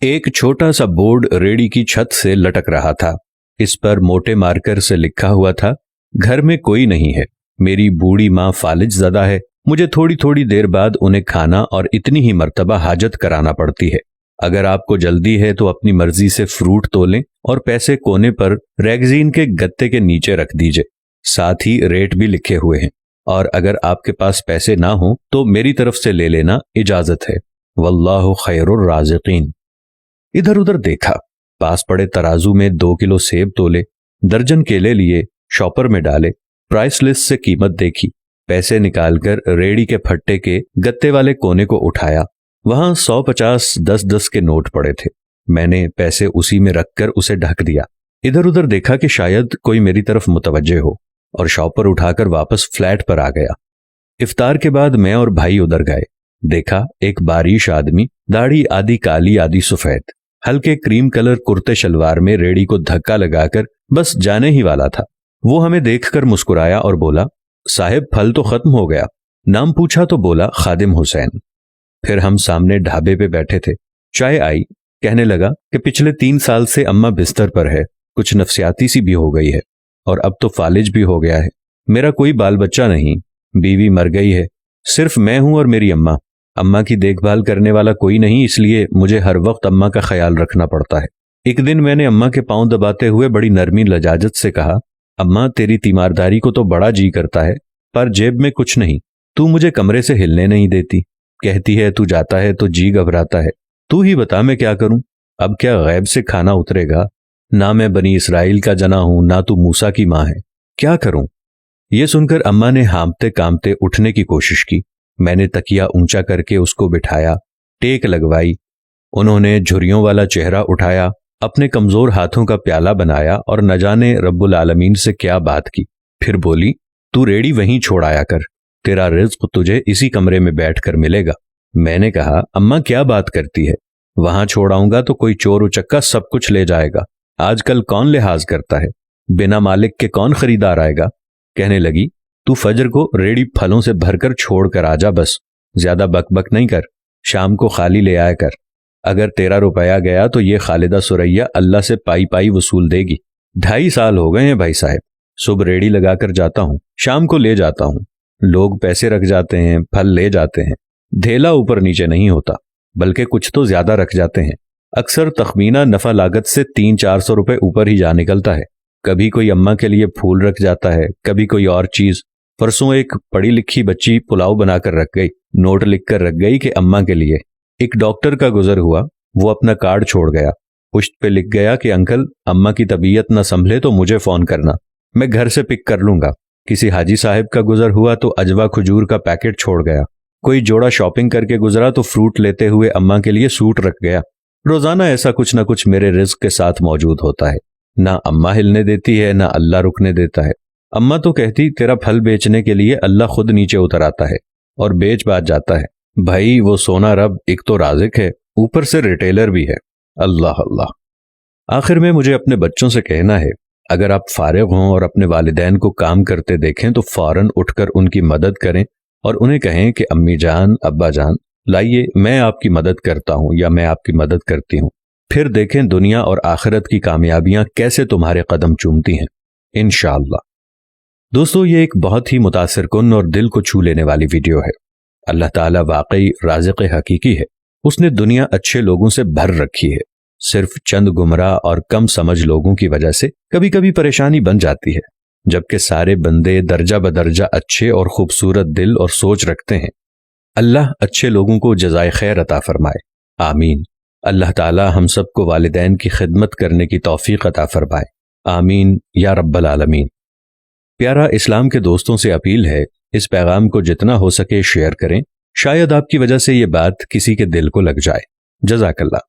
एक छोटा सा बोर्ड रेड़ी की छत से लटक रहा था। इस पर मोटे मार्कर से लिखा हुआ था, घर में कोई नहीं है, मेरी बूढ़ी माँ फालिज ज़दा है, मुझे थोड़ी थोड़ी देर बाद उन्हें खाना और इतनी ही मर्तबा हाजत कराना पड़ती है। अगर आपको जल्दी है तो अपनी मर्जी से फ्रूट तोलें और पैसे कोने पर रैगजीन के गत्ते के नीचे रख दीजिए। साथ ही रेट भी लिखे हुए हैं, और अगर आपके पास पैसे ना हो तो मेरी तरफ से ले लेना, इजाजत है। वल्लाहु खैरुर राज़िकीन। इधर उधर देखा, पास पड़े तराजू में 2 किलो सेब तोले, दर्जन केले लिए, शॉपर में डाले, प्राइस लिस्ट से कीमत देखी, पैसे निकालकर रेड़ी के फट्टे के गत्ते वाले कोने को उठाया। वहां 100, 50, 10-10 के नोट पड़े थे। मैंने पैसे उसी में रखकर उसे ढक दिया। इधर उधर देखा कि शायद कोई मेरी तरफ मुतवज्जे हो, और शॉपर उठाकर वापस फ्लैट पर आ गया। इफ्तार के बाद मैं और भाई उधर गए। देखा एक बारिश आदमी, दाढ़ी आधी काली आधी सफेद, हल्के क्रीम कलर कुर्ते शलवार में रेड़ी को धक्का लगाकर बस जाने ही वाला था। वो हमें देखकर मुस्कुराया और बोला, साहिब फल तो खत्म हो गया। नाम पूछा तो बोला, खादिम हुसैन। फिर हम सामने ढाबे पे बैठे थे, चाय आई। कहने लगा कि पिछले 3 साल से अम्मा बिस्तर पर है, कुछ नफसियाती सी भी हो गई है, और अब तो फालिज भी हो गया है। मेरा कोई बाल बच्चा नहीं, बीवी मर गई है, सिर्फ मैं हूं और मेरी अम्मा। अम्मा की देखभाल करने वाला कोई नहीं, इसलिए मुझे हर वक्त अम्मा का ख्याल रखना पड़ता है। एक दिन मैंने अम्मा के पांव दबाते हुए बड़ी नरमी लजाजत से कहा, अम्मा तेरी तीमारदारी को तो बड़ा जी करता है, पर जेब में कुछ नहीं, तू मुझे कमरे से हिलने नहीं देती, कहती है तू जाता है तो जी घबराता है, तू ही बता मैं क्या करूं। अब क्या गैब से खाना उतरेगा? ना मैं बनी इसराइल का जना हूं, ना तू मूसा की मां है, क्या करूं? यह सुनकर अम्मा ने हांपते कांपते उठने की कोशिश की। मैंने तकिया ऊंचा करके उसको बिठाया, टेक लगवाई। उन्होंने झुर्रियों वाला चेहरा उठाया, अपने कमजोर हाथों का प्याला बनाया और न जाने रब्बुल आलमीन से क्या बात की। फिर बोली, तू रेड़ी वहीं छोड़ आया कर, तेरा रिज्क तुझे इसी कमरे में बैठकर मिलेगा। मैंने कहा, अम्मा क्या बात करती है, वहां छोड़ आऊंगा तो कोई चोर उचक्का सब कुछ ले जाएगा। आजकल कौन लिहाज करता है, बिना मालिक के कौन खरीदार आएगा। कहने लगी, तू फजर को रेड़ी फलों से भरकर छोड़ कर आजा, बस ज्यादा बकबक नहीं कर, शाम को खाली ले आया कर। अगर तेरा रुपया गया तो ये खालिदा सुरैया अल्लाह से पाई पाई वसूल देगी। 2.5 साल हो गए हैं भाई साहब, सुबह रेड़ी लगाकर जाता हूँ, शाम को ले जाता हूँ। लोग पैसे रख जाते हैं, फल ले जाते हैं, धेला ऊपर नीचे नहीं होता, बल्कि कुछ तो ज्यादा रख जाते हैं। अक्सर तखमीना नफा लागत से 300-400 रुपए ऊपर ही जा निकलता है। कभी कोई अम्मा के लिए फूल रख जाता है, कभी कोई और चीज। परसों एक पढ़ी लिखी बच्ची पुलाव बनाकर रख गई, नोट लिखकर रख गई कि अम्मा के लिए। एक डॉक्टर का गुजर हुआ, वो अपना कार्ड छोड़ गया, पुश्त पे लिख गया कि अंकल अम्मा की तबीयत न संभले तो मुझे फोन करना, मैं घर से पिक कर लूंगा। किसी हाजी साहब का गुजर हुआ तो अजवा खजूर का पैकेट छोड़ गया। कोई जोड़ा शॉपिंग करके गुजरा तो फ्रूट लेते हुए अम्मा के लिए सूट रख गया। रोजाना ऐसा कुछ ना कुछ मेरे रिज्क के साथ मौजूद होता है। ना अम्मा हिलने देती है, ना अल्लाह रुकने देता है। अम्मा तो कहती, तेरा फल बेचने के लिए अल्लाह खुद नीचे उतर आता है और बेच बाच जाता है। भाई वो सोना रब एक तो राज़िक है, ऊपर से रिटेलर भी है। अल्लाह अल्लाह। आखिर में मुझे अपने बच्चों से कहना है, अगर आप फारिग हों और अपने वालिदैन को काम करते देखें तो फौरन उठकर उनकी मदद करें और उन्हें कहें कि अम्मी जान, अब्बा जान, लाइए मैं आपकी मदद करता हूं या मैं आपकी मदद करती हूं। फिर देखें दुनिया और आखिरत की कामयाबियां कैसे तुम्हारे कदम चूमती हैं, इंशाअल्लाह। दोस्तों, ये एक बहुत ही मुतासिर कुन और दिल को छू लेने वाली वीडियो है। अल्लाह ताला वाकई राज़िक़ हकीकी है। उसने दुनिया अच्छे लोगों से भर रखी है। सिर्फ चंद गुमराह और कम समझ लोगों की वजह से कभी कभी परेशानी बन जाती है, जबकि सारे बंदे दर्जा बदर्जा अच्छे और खूबसूरत दिल और सोच रखते हैं। अल्लाह अच्छे लोगों को जज़ाए खैर अता फरमाए, आमीन। अल्लाह ताला हम सबको वालिदैन की खिदमत करने की तौफीक अता फरमाए, आमीन या रब्बल आलमीन। प्यारा इस्लाम के दोस्तों से अपील है, इस पैगाम को जितना हो सके शेयर करें, शायद आपकी वजह से ये बात किसी के दिल को लग जाए। जज़ाकल्लाह।